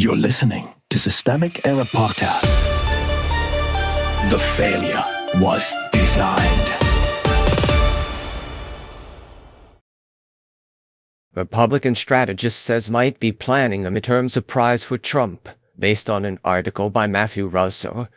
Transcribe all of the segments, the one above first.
You're listening to Systemic Error Podcast. The failure was designed. Republican strategist says might be planning a midterm surprise for Trump, based on an article by Matthew Russo.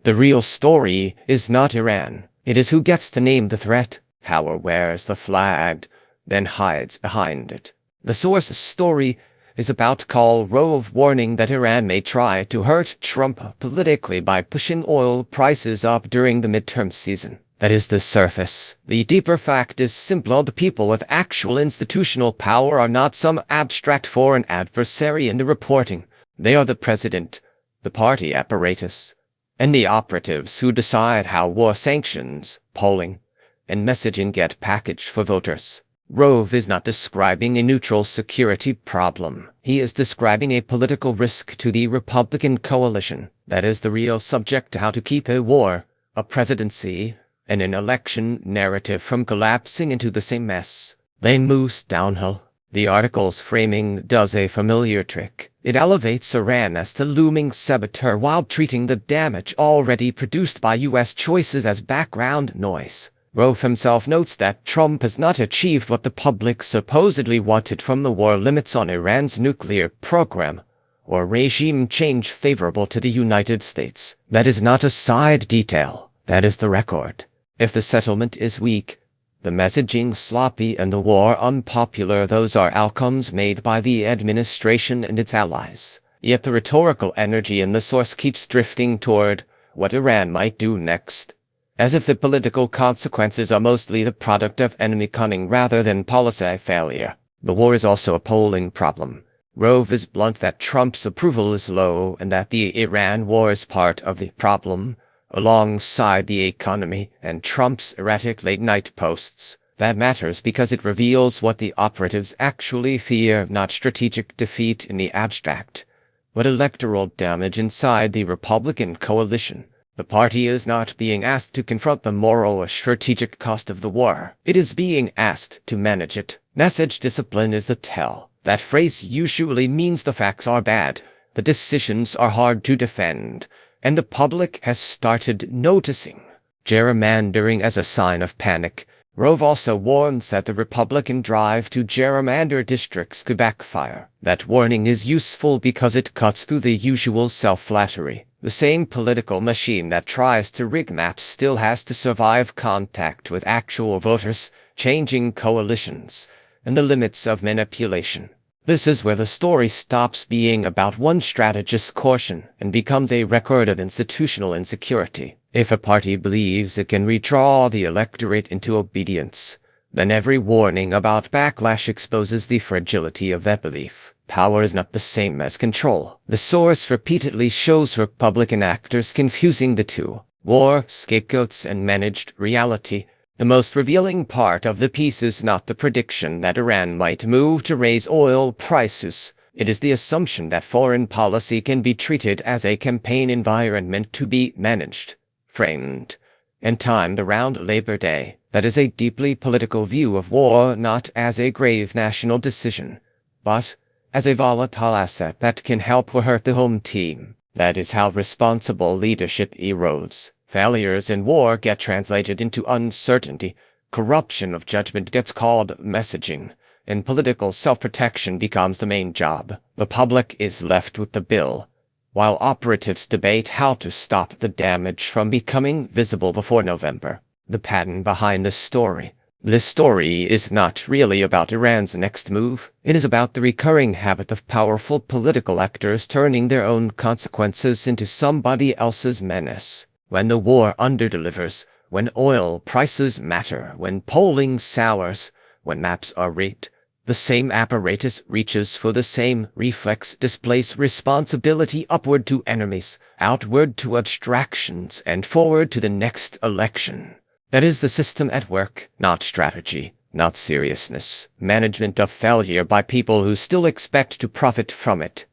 The real story is not Iran. It is who gets to name the threat. Power wears the flag, then hides behind it. The source's story is about Karl Rove warning that Iran may try to hurt Trump politically by pushing oil prices up during the midterm season. That is the surface. The deeper fact is simpler. The people with actual institutional power are not some abstract foreign adversary in the reporting. They are the president, the party apparatus, and the operatives who decide how war sanctions, polling, and messaging get packaged for voters. Rove is not describing a neutral security problem. He is describing a political risk to the Republican coalition. That is the real subject: how to keep a war, a presidency, and an election narrative from collapsing into the same mess. They moose downhill. The article's framing does a familiar trick. It elevates Iran as the looming saboteur while treating the damage already produced by U.S. choices as background noise. Rove himself notes that Trump has not achieved what the public supposedly wanted from the war: limits on Iran's nuclear program, or regime change favorable to the United States. That is not a side detail. That is the record. If the settlement is weak, the messaging sloppy, and the war unpopular, those are outcomes made by the administration and its allies. Yet the rhetorical energy in the source keeps drifting toward what Iran might do next, as if the political consequences are mostly the product of enemy cunning rather than policy failure. The war is also a polling problem. Rove is blunt that Trump's approval is low and that the Iran war is part of the problem, alongside the economy and Trump's erratic late-night posts. That matters because it reveals what the operatives actually fear: not strategic defeat in the abstract, but electoral damage inside the Republican coalition. The party is not being asked to confront the moral or strategic cost of the war. It is being asked to manage it. Message discipline is the tell. That phrase usually means the facts are bad, the decisions are hard to defend, and the public has started noticing. Gerrymandering as a sign of panic. Rove also warns that the Republican drive to gerrymander districts could backfire. That warning is useful because it cuts through the usual self-flattery. The same political machine that tries to rig maps still has to survive contact with actual voters, changing coalitions, and the limits of manipulation. This is where the story stops being about one strategist's caution and becomes a record of institutional insecurity. If a party believes it can redraw the electorate into obedience, then every warning about backlash exposes the fragility of that belief. Power is not the same as control. The source repeatedly shows Republican actors confusing the two: war, scapegoats, and managed reality. The most revealing part of the piece is not the prediction that Iran might move to raise oil prices. It is the assumption that foreign policy can be treated as a campaign environment to be managed, framed, and timed around Labor Day. That is a deeply political view of war, not as a grave national decision, but as a volatile asset that can help or hurt the home team. That is how responsible leadership erodes. Failures in war get translated into uncertainty. Corruption of judgment gets called messaging, and political self-protection becomes the main job. The public is left with the bill, while operatives debate how to stop the damage from becoming visible before November. The pattern behind this story. This story is not really about Iran's next move. It is about the recurring habit of powerful political actors turning their own consequences into somebody else's menace. When the war underdelivers, when oil prices matter, when polling sours, when maps are rigged, the same apparatus reaches for the same reflex, displays responsibility upward to enemies, outward to abstractions, and forward to the next election. That is the system at work, not strategy, not seriousness, management of failure by people who still expect to profit from it.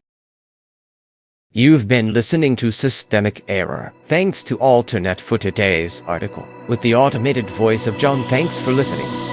You've been listening to Systemic Error. Thanks to Alternate for today's article. With the automated voice of John, thanks for listening.